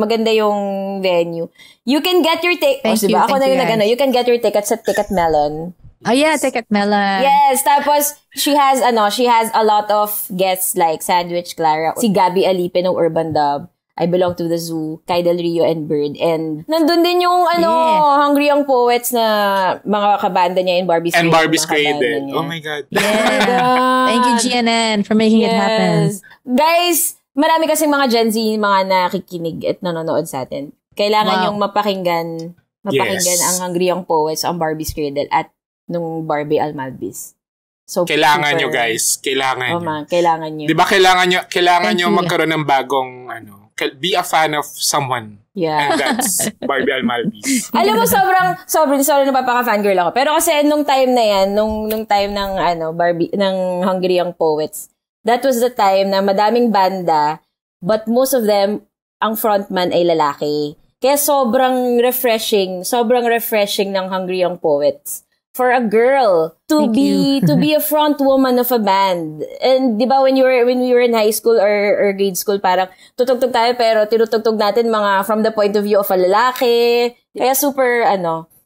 maganda yung venue. You can get your tickets. Diba? Ako na yung you can get your tickets at Ticket Melon.
Oh yeah, Ticket Melon.
Yes, tapos she has a lot of guests like Sandwich Clara, si Gabby Alipe ng Urban Dub. I Belong to the Zoo, Kai Del Rio and Bird. And nandun din yung Hungry Young Poets na mga kabanda niya in Barbie's
Cradle. And Barbie's Cradle. Oh my God.
Yeah. Thank you, GNN, for making it happen.
Guys, marami kasing mga Gen Z mga nakikinig at nanonood sa atin. Kailangan yung mapakinggan ang Hungry Young Poets, ang Barbie's Cradle at nung Barbie Almalvis. So,
kailangan nyo guys. Kailangan nyo.
Kailangan nyo.
Di ba kailangan nyo magkaroon ng bagong, be a fan of someone.
Yeah.
And that's Barbie Almalvis.
Alam mo, sobrang napapaka-fangirl ako. Pero kasi nung time na yan, nung time ng, Barbie, ng Hungry Young Poets, that was the time na madaming banda, but most of them, ang frontman ay lalaki. Kaya sobrang refreshing ng Hungry Young Poets for a girl to be a front woman of a band. And 'di ba when we were in high school or grade school, parang tutugtog tayo pero tinutugtog natin mga from the point of view of a lalaki. Kaya super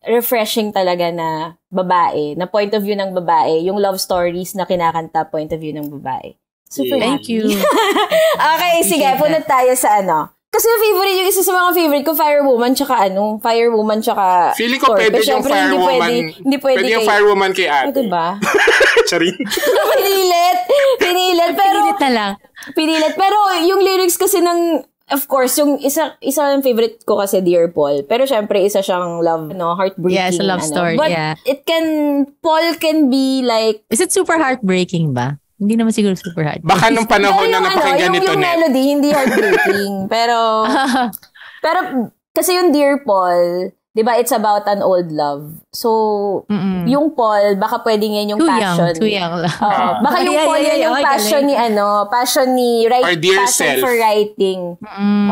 refreshing talaga na babae, na point of view ng babae, yung love stories na kinakanta point of view ng babae. Super
Thank you.
Okay, sige, punot tayo sa Kasi favorite yung isa sa mga favorite ko, Firewoman tsaka
feeling ko pwede yung Firewoman.
Hindi pwede
yung Firewoman kay ate.
Pwede ba?
Charin.
Pinilit. Pero,
Pinilit na lang.
Pero yung lyrics kasi of course, yung isa ng favorite ko kasi Dear Paul. Pero syempre, isa siyang love, heartbreaking.
Yeah, it's a love story,
But Paul can be like...
Is it super heartbreaking ba? Hindi naman siguro super hard.
Baka nung panahon na napakinggan nito
yung melody, hindi heartbreaking. pero kasi yung Dear Paul, di ba, it's about an old love. So, yung Paul, baka pwedeng yan yung passion.
Too young lang.
Baka yung Paul yan yung passion ni passion ni passion
self.
For writing.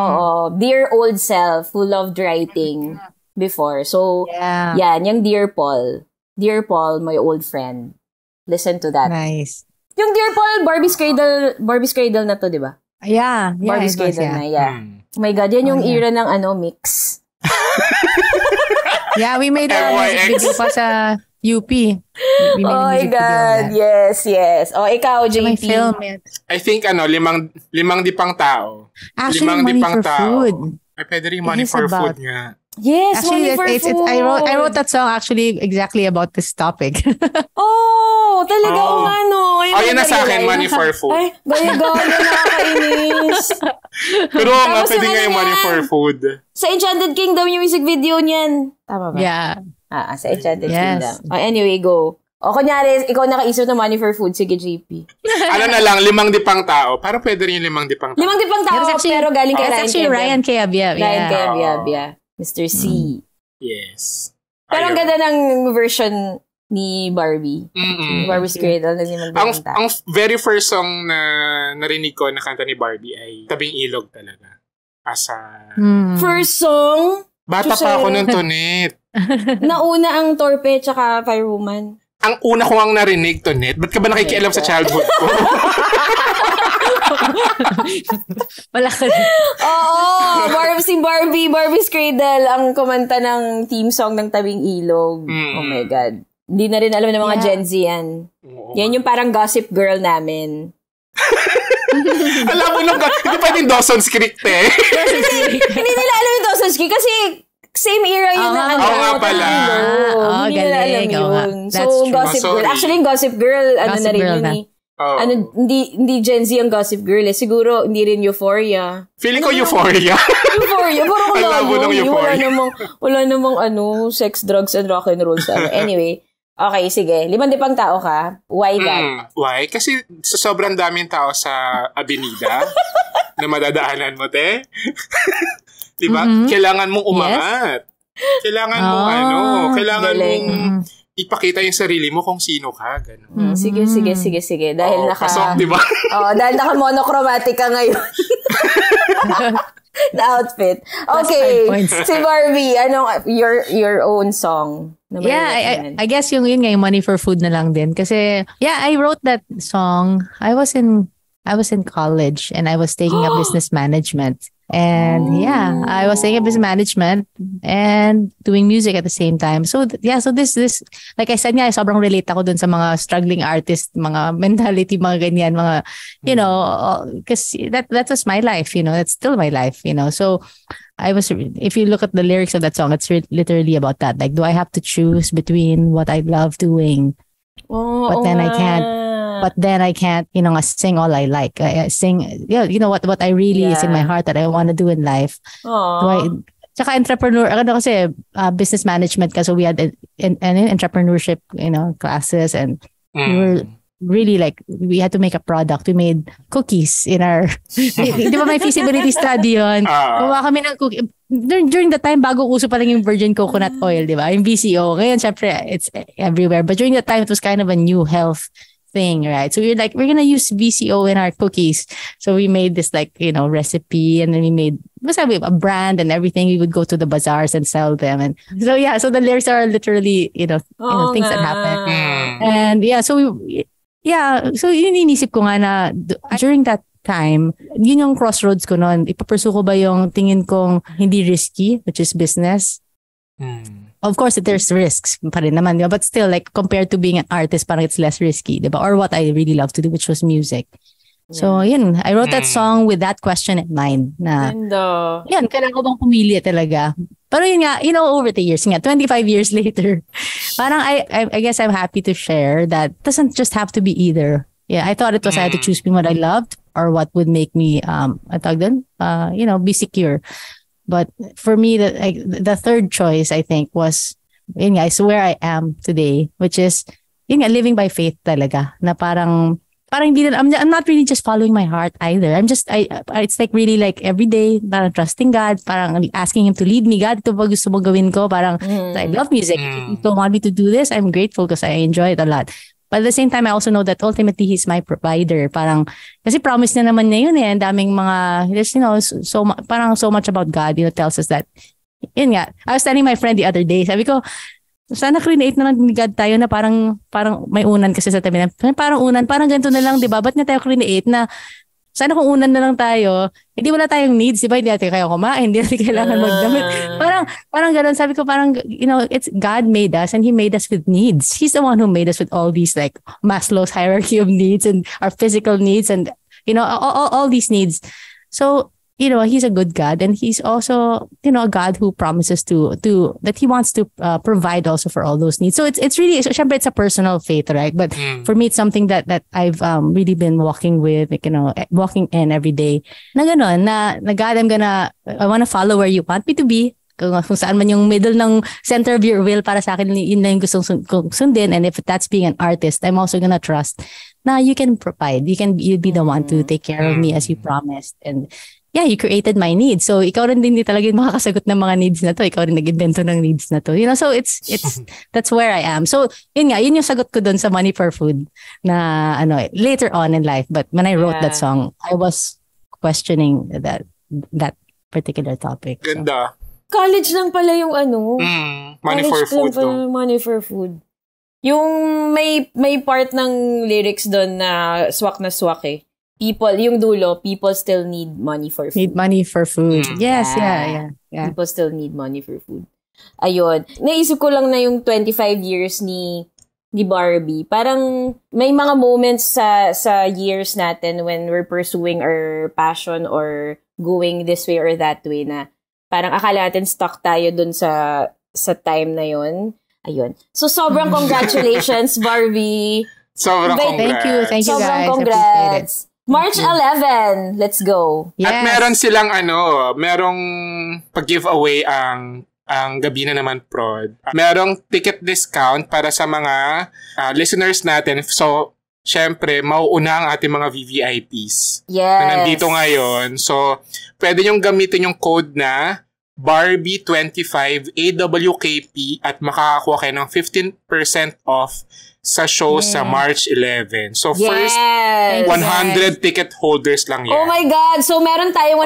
Oo. Dear old self who loved writing before. So, yan, yung Dear Paul. Dear Paul, my old friend. Listen to that.
Nice.
Yung Dear Paul, Barbie's Cradle na to, di ba?
Yeah.
Barbie's Cradle na, yeah. Oh my God, yan yung era ng mix.
Yeah, we made a music video pa sa UP.
Oh my God, yes. O, ikaw, JP.
My film,
I think, limang dipang tao.
Actually,
limang
Money
dipang
for
tao.
Food.
Ay, pwede rin Money for Food nga.
Yes,
actually,
Money for Food.
I wrote that song actually exactly about this topic.
Talaga,
yun na sa akin, Money for Food.
Ay, gaya-gaya, nakakainis.
Pero nga, pwede nga yung Money for Food.
Sa Enchanted Kingdom yung music video niyan. Tama ba?
Yeah.
Sa Enchanted Kingdom. Anyway, go. Kunyari, ikaw nakaisip ng Money for Food. Sige, JP.
Na lang, limang dipang tao. Parang pwede rin yung limang dipang tao.
Limang dipang tao, pero galing kay
Ryan Cayabyab.
Ryan Cayabyab, Mr. C.
Yes.
Pero ang ganda ng version ni Barbie. Barbie's Cradle.
Ang very first song na narinig ko na kanta ni Barbie ay Tabing Ilog talaga.
First song?
Bata pa ako nun, Tonet.
Nauna ang Torpe tsaka Firewoman.
Ang una ko ang narinig, Tonet. Ba't ka ba nakikialam sa childhood ko?
Wala ka rin.
Oo, Barbie's Cradle ang kumanta ng theme song ng Tabing Ilog. Oh my God. Hindi na rin alam ng mga Gen Z yan. Yan yung parang Gossip Girl namin.
Alam mo nung, hindi pwedeng Dawson's Creek,
Hindi nila alam yung Dawson's Creek kasi same era yun na
Oo nga pala.
Hindi nila alam yun. So, Gossip Girl. Actually, yung Gossip Girl, na rin yun eh. Hindi Gen Z ang Gossip Girl eh. Siguro, hindi rin Euphoria.
Feeling ko Euphoria.
Parang wala namang sex, drugs, and rock and roll. Anyway, okay, sige. 5 dipang tao ka. Why that?
Why? Kasi sobrang daming tao sa Avenida na madadaanan mo, te. Diba? Kailangan mong umangat. Kailangan mong kailangan mong ipakita yung sarili mo kung sino ka. Ganun.
Sige. Dahil
pasok, diba?
Dahil naka-monochromatic ka ngayon. The outfit. Okay. Si Barbie, your own song?
I guess yun nga, yung Money for Food na lang din. Kasi, I wrote that song. I was in college and I was taking up business management. And I was taking up business management and doing music at the same time. So this like I said nga, sobrang relate ako dun sa mga struggling artist, mga mentality, mga ganyan, mga, because that was my life, that's still my life, So if you look at the lyrics of that song, it's literally about that. Like, do I have to choose between what I love doing, but then I can't But then I can't, sing all I like. I sing, what I really is in my heart that I want to do in life. Tsaka entrepreneur, kasi business management so we had an entrepreneurship, classes, and we were really we had to make a product. We made cookies in our, di ba may feasibility study yun? Gawa kami ng cookie. During the time, bago uso pa lang yung virgin coconut oil, di ba? Yung VCO. Ngayon, syempre, it's everywhere. But during that time, it was kind of a new health thing, right? So we're gonna use VCO in our cookies. So we made this recipe, and then we made a brand and everything. We would go to the bazaars and sell them, and so the lyrics are literally things that happen. And so yun inisip ko nga na during that time, yun yung crossroads ko noon. Ipapursue ko ba yung tingin kong hindi risky, which is business? Of course, there's risks pa rin naman, but still, compared to being an artist, parang it's less risky, diba? Or what I really love to do, which was music. Yeah. So, yun, I wrote that song with that question in mind. Na, yan, kailangan ko bang pumili talaga? Pero yun nga, over the years, 25 years later, parang I guess I'm happy to share that it doesn't just have to be either. Yeah, I thought it was I had to choose between what I loved or what would make me, be secure. But for me, the third choice, I think, was, is where I am today, which is, living by faith talaga. Na parang hindi na, I'm not really just following my heart either. It's really every day, parang trusting God, parang asking Him to lead me. God, ito ba gusto mo gawin ko? Parang, I love music. If you don't want me to do this, I'm grateful because I enjoy it a lot. But at the same time, I also know that ultimately He's my provider. Parang, kasi promise na naman niya yun eh. Ang daming mga, so much about God, tells us that. Yun nga. I was telling my friend the other day, sabi ko, sana create na lang ni God tayo na parang may unan kasi sa tabi na. Parang unan, parang ganito na lang, di ba? Ba't na tayo create na, sana kung unan na lang tayo, hindi wala tayong needs, di ba? Hindi natin kaya kumain, hindi natin kailangan magdamit. Parang gano'n. Sabi ko parang, it's God made us and He made us with needs. He's the one who made us with all these Maslow's hierarchy of needs and our physical needs and, all these needs. So, He's a good God, and He's also, a God who promises to that He wants to provide also for all those needs. So it's really, syempre it's a personal faith, right? But for me, it's something that I've really been walking with, walking in every day. Na ganon, na God, I want to follow where you want me to be. Kung saan man yung middle ng center of your will para sa akin, yun lang yung gustong sundin. And if that's being an artist, I'm also gonna trust na you can provide. You'll be the one to take care of me as you promised. And yeah, you created my needs. So, ikaw rin din talaga yung makakasagot ng mga needs na to. Ikaw rin nag-invento ng needs na to. So it's that's where I am. So, yun yung sagot ko dun sa Money for Food na, later on in life. But when I wrote that song, I was questioning that particular topic. So.
Ganda.
College lang pala yung
Money for Food.
Money for Food. Yung may part ng lyrics dun na swak eh. People still need money for food.
Need money for food. Yes, yeah.
People still need money for food. Ayun. Naisip ko lang na yung 25 years ni Barbie. Parang may mga moments sa years natin when we're pursuing our passion or going this way or that way na parang akala natin stuck tayo dun sa time na yon. Ayun. So, sobrang congratulations, Barbie.
Sobrang congrats.
Thank you guys.
Sobrang congrats. March 11, let's go.
Yes. At meron silang merong pag-giveaway ang gabi na naman prod. Merong ticket discount para sa mga listeners natin. So, syempre, mauuna ang ating mga VVIPs.
Yes.
Na nandito ngayon. So, pwede nyong gamitin yung code na Barbie25 AWKP at makakakuha kayo ng 15% off sa show sa March 11. So, first 100 ticket holders lang yan.
Oh my God! So, meron tayong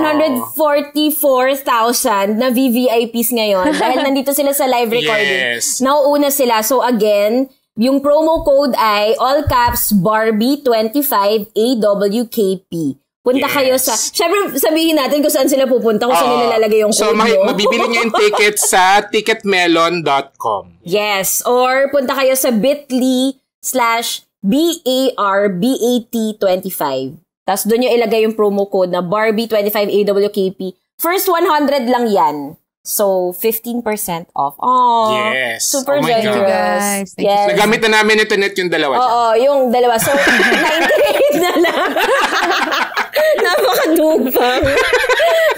144,000 na VVIPs ngayon dahil nandito sila sa live recording.
Yes.
Nauuna sila. So, again, yung promo code ay all caps Barbie25 AWKP. Punta kayo sa... Siyempre, sabihin natin kung saan sila pupunta, kung saan nila lalagay yung code mo. So,
mabibili nyo yung ticket sa ticketmelon.com.
Yes. Or punta kayo sa bit.ly/BARBAT25. Tapos doon nyo ilagay yung promo code na Barbie25AWKP. First 100 lang yan. So, 15% off. Oh,
yes.
Super
my
generous.
God.
Guys, thank
yes.
Nagamit na namin ito net yung dalawa.
Oo, yung dalawa. So, 98 na lang. Napakadupang.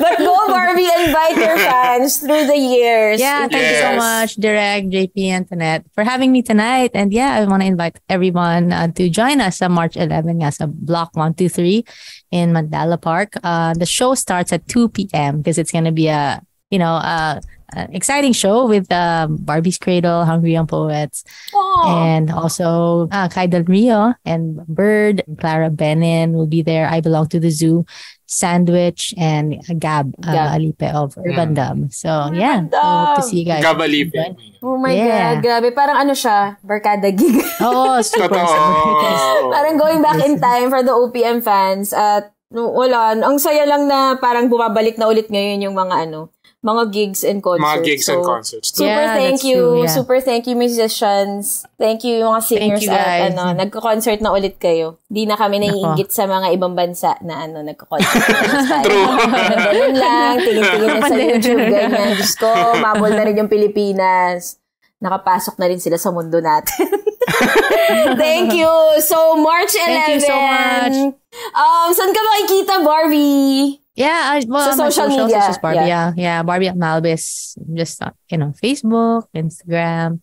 But go, Barbie, invite your fans through the years.
Yeah, thank you so much, Direk, JP, and Tanet, for having me tonight. And yeah, I want to invite everyone to join us on March 11 sa Block 123 in Mandala Park. The show starts at 2 p.m. because it's going to be a exciting show with Barbie's Cradle, Hungry Young Poets, and also Kai Del Rio and Bird, and Clara Benin will be there. I Belong to the Zoo, Sandwich, and Gab Alipe of Urban Dub. So yeah, so hope to see you guys.
Gab Alipe.
Oh my God, grabe. Parang ano siya, barkada gig.
Oo, super.
Parang going back in time for the OPM fans at wala, ang saya lang na parang bumabalik na ulit ngayon yung mga gigs and concerts.
Mga gigs and concerts.
Super thank you. Yeah. Super thank you, musicians. Thank you, mga singers. At nagko-concert na ulit kayo. Di na kami naiingit sa mga ibang bansa na nagko-concert.
True.
Ganun lang. Tingin-tingin na sa YouTube. Ganyan. Diyos ko, mabol na rin yung Pilipinas. Nakapasok na rin sila sa mundo natin. Thank you. So, March 11.
Thank you so much.
Saan ka makikita, Barbie?
Yeah,
sa social media.
Barbie. Yeah, Barbie at Malbis. Just Facebook, Instagram.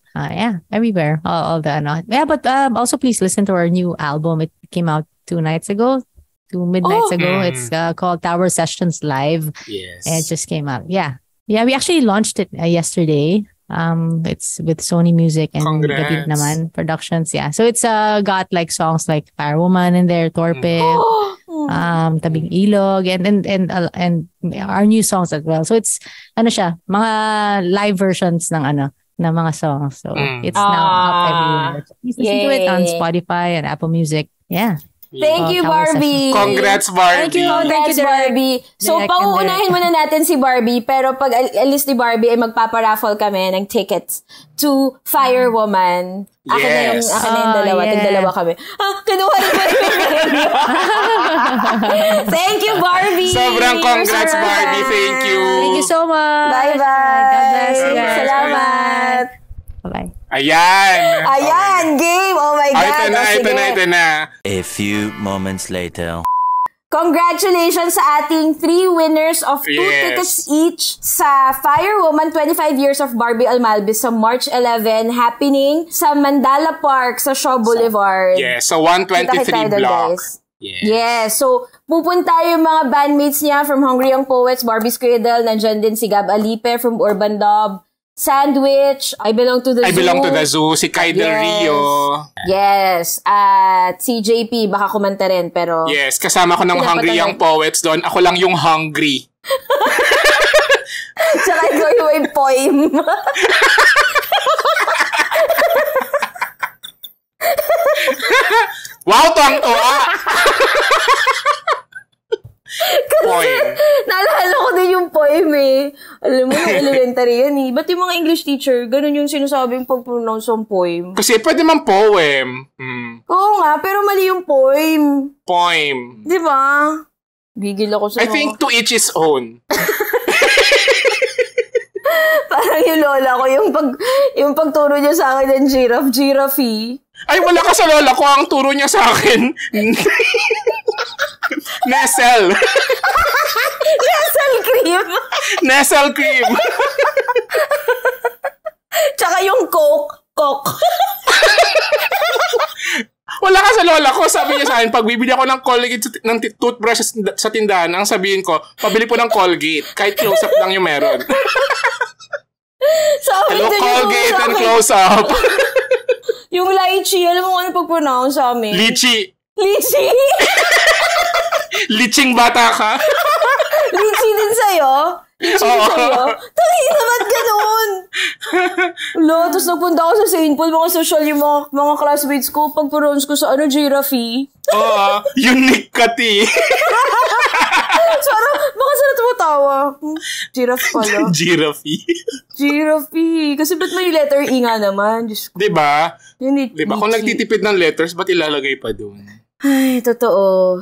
Everywhere. All the Yeah, but also please listen to our new album. It came out 2 nights ago. 2 midnights ago. It's called Tower Sessions Live.
Yes.
And it just came out. Yeah, we actually launched it yesterday. It's with Sony Music and Gabi naman Productions. Yeah, so it's got like songs like Firewoman in there, Torpe, Tabing Ilog, and our new songs as well. So it's siya, mga live versions ng mga songs. So it's now up everywhere. So please listen to it on Spotify and Apple Music. Yeah.
Thank you, Barbie.
Congrats, Barbie.
Congrats, Barbie. So, pauunahin muna natin si Barbie, pero pag alis ni Barbie, ay magpaparaffle kami ng tickets to Firewoman.
Yes.
Akin na yung dalawa.
Yeah.
Tig-dalawa kami. Kinuha rin mo Thank you, Barbie.
Sobrang congrats, Barbie. Thank you.
Thank you so much.
Bye-bye.
God bless you guys.
Salamat.
Bye-bye.
Ayan,
game. Oh my God.
Ito na.
A few moments later.
Congratulations sa ating 3 winners of 2 tickets each sa Firewoman 25 Years of Barbie Almalbis sa March 11 happening sa Mandala Park sa Shaw Boulevard.
Yes, so 123 block.
Yes. So, pupunta yung mga bandmates niya from Hungry Young Poets, Barbie's Cradle, nandyan din si Gab Alipe from Urban Dub, Sandwich, I Belong to the Zoo.
Si Kai Del Rio.
Yes. At si JP, baka kumanta rin, pero...
Yes, kasama ko ng Hungry Young Poets doon. Ako lang yung hungry.
Tsaka ikaw yung poem.
Wow, tuwang-tuwa! Poem.
Naalala ko din yung poem eh. Alam mo, elementary yan eh. Ba't yung mga English teacher, ganun yung sinasabing pag-pronounce ng poem?
Kasi pwede man poem.
Oo nga, pero mali yung poem.
Poem.
Di ba? Bigil ako sa
I think to each his own.
Parang yung lola ko, yung pagturo niya sa akin ng giraffe.
Ay, wala ka sa lola ko. Ang turo niya sa akin. Nestle.
Nestle cream.
Nestle cream.
Tsaka yung Coke.
Wala ka sa lola ko. Sabi niya sa akin, pag bibili ako ng Colgate ng toothbrush sa tindahan, ang sabihin ko, pabili po ng Colgate. Kahit close-up lang yung meron. Hello, Colgate and close-up.
Yung lychee, alam mo ano pag-pronounce sa amin?
Lychee.
Liching
bata ka?
Lychee din sa'yo? Tali naman ganun! Tapos nagpunta ako sa St. Paul, mga social yung mga classmates ko, pag-pronounce ko sa giraffe.
Unique ka, ti.
Sana, baka sana tumatawa. Giraffe pala. Giraffe. Kasi ba't may letter E nga naman?
Diba? Kung nagtitipid ng letters, ba't ilalagay pa doon?
Ay, totoo.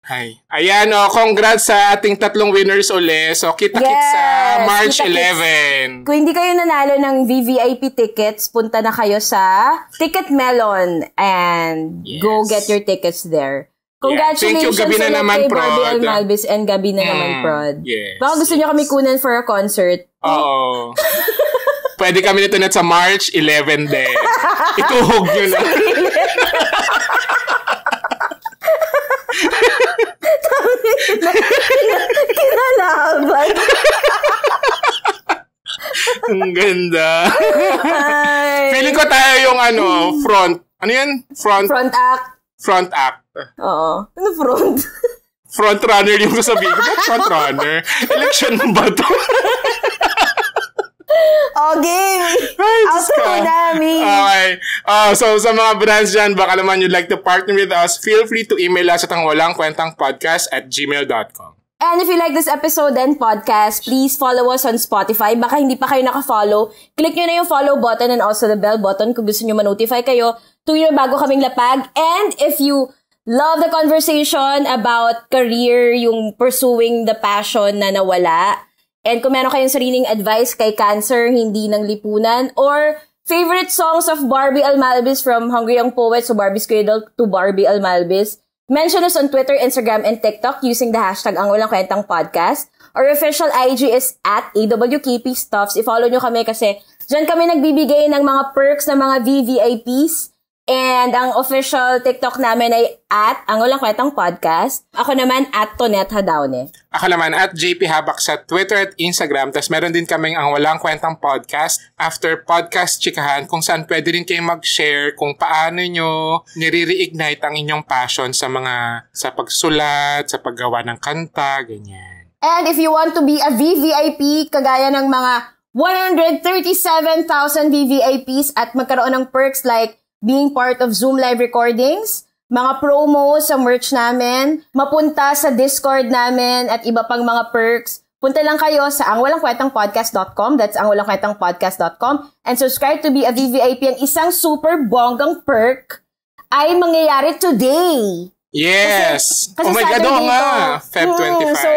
Ay. Ayan, congrats sa ating 3 winners uli. So, kita-kits sa March 11.
Kung hindi kayo nanalo ng VVIP tickets, punta na kayo sa Ticket Melon and go get your tickets there. Congratulations
Thank you, Gabi na naman,
kay Barbie
Prod.
Almalbis and Gabi na naman, Prod.
Yes.
Baka gusto nyo kami kunan for a concert.
Oo. Pwede kami nito net sa March 11 din. Ituhog nyo na.
Kinalaban.
Ang ganda. Feeling ko tayo yung front. Ano yan?
Front act.
Front act.
Oo. Ano front?
Front runner yung sasabihin ko. Ba't front runner? Election ba to?
Game! Auto namin!
Okay. So, sa mga brands dyan, baka naman you'd like to partner with us, feel free to email us at angwalangkwentangpodcast@gmail.com.
And if you like this episode and podcast, please follow us on Spotify. Baka hindi pa kayo naka-follow. Click nyo na yung follow button and also the bell button kung gusto nyo ma-notify kayo tuwing bago kaming lapag. And if you love the conversation about career, yung pursuing the passion na nawala, and kung meron kayong sariling advice kay cancer, hindi ng lipunan, or favorite songs of Barbie Almalbis from Hungry Young Poets, so Barbie's Cradle to Barbie Almalbis, mention us on Twitter, Instagram, and TikTok using the hashtag Ang Walang Kwentang Podcast. Our official IG is at AWKPstuffs. I-follow nyo kami kasi dyan kami nagbibigay ng mga perks ng mga VVIPs. And ang official TikTok namin ay at Ang Walang Kwentang Podcast. Ako naman at Tonet Hadaone.
Ako naman at JP Habak sa Twitter at Instagram. Tapos meron din kaming Ang Walang Kwentang Podcast after podcast chikahan kung saan pwede rin kayo mag-share kung paano nyo nire-reignite ang inyong passion sa pagsulat, sa paggawa ng kanta, ganyan.
And if you want to be a VVIP, kagaya ng mga 137,000 VVIPs at magkaroon ng perks like being part of Zoom live recordings, mga promos sa merch namin, mapunta sa Discord namin at iba pang mga perks, punta lang kayo sa angwalangkwentangpodcast.com. That's angwalangkwentangpodcast.com and subscribe to be a VVIP. Ang isang super bonggang perk ay mangyayari today.
Yes!
Kasi
oh my God, nga! Feb 25.
So,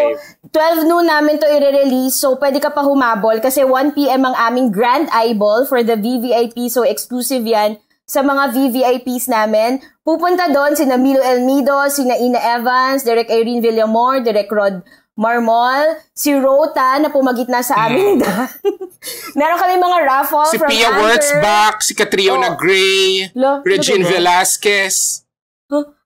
12 noon namin to i-release. So, pwede ka pa humabol kasi 1 p.m. ang aming grand eyeball for the VVIP. So, exclusive yan sa mga VVIPs namin. Pupunta doon sina Milo Elmido, sina Ina Evans, Direk Irene Villamor, Direk Rod Marmol, si Rota na pumagitna sa amin. Meron kami mga raffle
si
from
Pia
Anchor.
Wurtzbach, si Catriona Gray, Regine Velasquez.
So,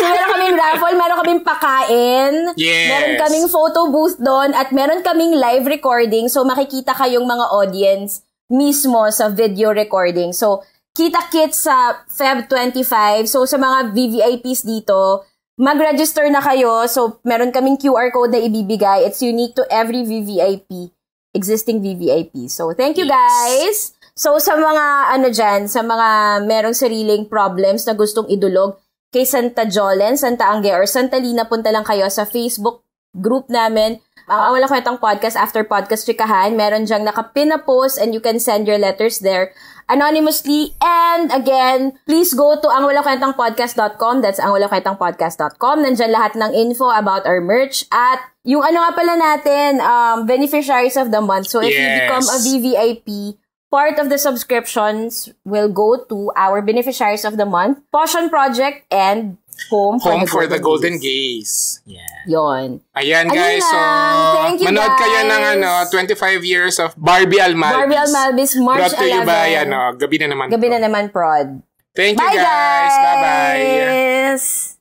meron kaming raffle, meron kaming pakain, meron kaming photo booth doon, at meron kaming live recording. So, makikita kayong mga audience mismo sa video recording. So, kita-kits sa Feb 25. So, sa mga VVIPs dito, mag-register na kayo. So, meron kaming QR code na ibibigay. It's unique to every VVIP, existing VVIP. So, thank you guys! So, sa mga, sa mga merong sariling problems na gustong idulog kay Santa Jolen, Santa Angge, or Santa Lina, punta lang kayo sa Facebook group namin. Ang Walang Kwentang Podcast, after podcast chikahan, meron dyang nakapin na post and you can send your letters there anonymously. And again, please go to angwalangkwentangpodcast.com. That's angwalangkwentangpodcast.com. Nandyan lahat ng info about our merch at yung nga pala natin, beneficiaries of the month. So if you become a VVIP, part of the subscriptions will go to our beneficiaries of the month, Potion Project, and Home for the Golden Gaze.
Yeah.
Yon.
Ayan guys, so
thank you
manood
guys.
kayo ng 25 years of Barbie Almalbis.
Barbie Almalbis, March 11.
Brought to you by Gabi na naman.
Gabi na naman, Prod.
Thank you guys. Bye-bye.